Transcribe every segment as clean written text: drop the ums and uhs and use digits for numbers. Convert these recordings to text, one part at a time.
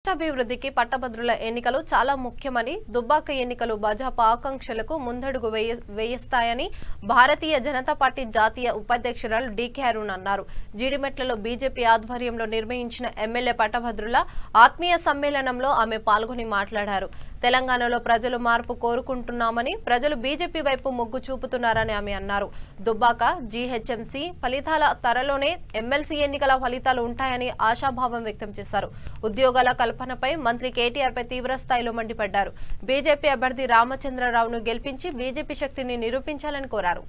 రాష్ట్రాభివృద్ధికి పట్టభద్రుల ఎన్నికలు చాలా ముఖ్యమని, దుబ్బాక ఎన్నికలు భాజపా ఆకాంక్షలకు ముందడుగు వేయిస్తాయని భారతీయ జనతా పార్టీ జాతీయ ఉపాధ్యక్షురాలు డీకే అరుణ్ అన్నారు. జీడిమెట్లలో బీజేపీ ఆధ్వర్యంలో నిర్వహించిన ఎమ్మెల్యే పట్టభద్రుల ఆత్మీయ సమ్మేళనంలో ఆమె పాల్గొని మాట్లాడారు. తెలంగాణలో ప్రజలు మార్పు కోరుకుంటున్నామని, ప్రజలు బీజేపీ వైపు మొగ్గు చూపుతున్నారని ఆమె అన్నారు. దుబ్బాక జీహెచ్ఎంసీ ఫలితాల త్వరలోనే ఎమ్మెల్సీ ఎన్నికల ఫలితాలు ఉంటాయని ఆశాభావం వ్యక్తం చేశారు. ఉద్యోగాల కల్పనపై మంత్రి కేటీఆర్ పై తీవ్రస్థాయిలో మండిపడ్డారు. బీజేపీ అభ్యర్థి రామచంద్రరావును గెలిపించి బీజేపీ శక్తిని నిరూపించాలని కోరారు.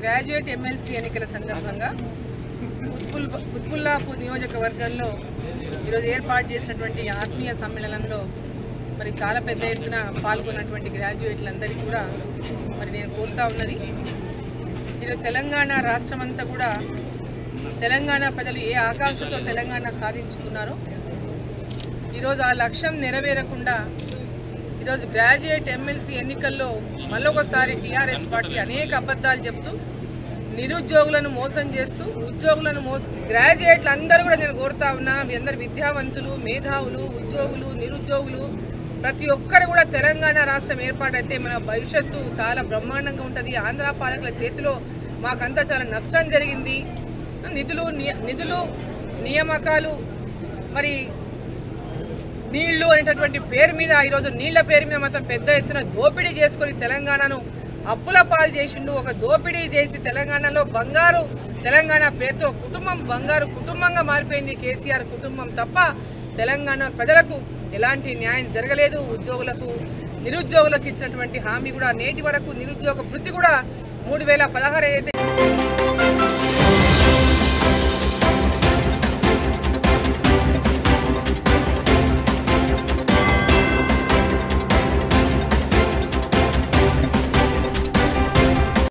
గ్రాడ్యుయేట్ ఎమ్మెల్సీ ఎన్నికల సందర్భంగా కుత్బుల్లాపూర్ నియోజకవర్గంలో ఈరోజు ఏర్పాటు చేసినటువంటి ఆత్మీయ సమ్మేళనంలో మరి చాలా పెద్ద ఎత్తున పాల్గొన్నటువంటి గ్రాడ్యుయేట్లందరికీ కూడా మరి నేను కోరుతా ఉన్నది, ఈరోజు తెలంగాణ రాష్ట్రం అంతా కూడా తెలంగాణ ప్రజలు ఏ ఆకాంక్షతో తెలంగాణ సాధించుకున్నారో ఈరోజు ఆ లక్ష్యం నెరవేరకుండా ఈరోజు గ్రాడ్యుయేట్ ఎమ్మెల్సీ ఎన్నికల్లో మళ్ళొకసారి టీఆర్ఎస్ పార్టీ అనేక అబద్ధాలు చెప్తూ నిరుద్యోగులను మోసం చేస్తూ ఉద్యోగులను గ్రాడ్యుయేట్లు అందరూ కూడా నేను కోరుతా ఉన్నా, మీ అందరు విద్యావంతులు, మేధావులు, ఉద్యోగులు, నిరుద్యోగులు ప్రతి ఒక్కరు కూడా తెలంగాణ రాష్ట్రం ఏర్పాటైతే మన భవిష్యత్తు చాలా బ్రహ్మాండంగా ఉంటుంది. ఆంధ్ర పాలకుల చేతిలో మాకంతా చాలా నష్టం జరిగింది. నిధులు నియామకాలు మరి నీళ్లు అనేటటువంటి పేరు మీద ఈరోజు నీళ్ల పేరు మీద మాత్రం పెద్ద ఎత్తున దోపిడీ చేసుకొని తెలంగాణను అప్పుల పాలు చేసిండు. ఒక దోపిడీ చేసి తెలంగాణలో బంగారు తెలంగాణ పేరుతో కుటుంబం బంగారు కుటుంబంగా మారిపోయింది కేసీఆర్ కుటుంబం తప్ప తెలంగాణ ప్రజలకు ఎలాంటి న్యాయం జరగలేదు. ఉద్యోగులకు నిరుద్యోగులకు ఇచ్చినటువంటి హామీ కూడా నేటి వరకు నిరుద్యోగ వృత్తి కూడా 3016 అయితే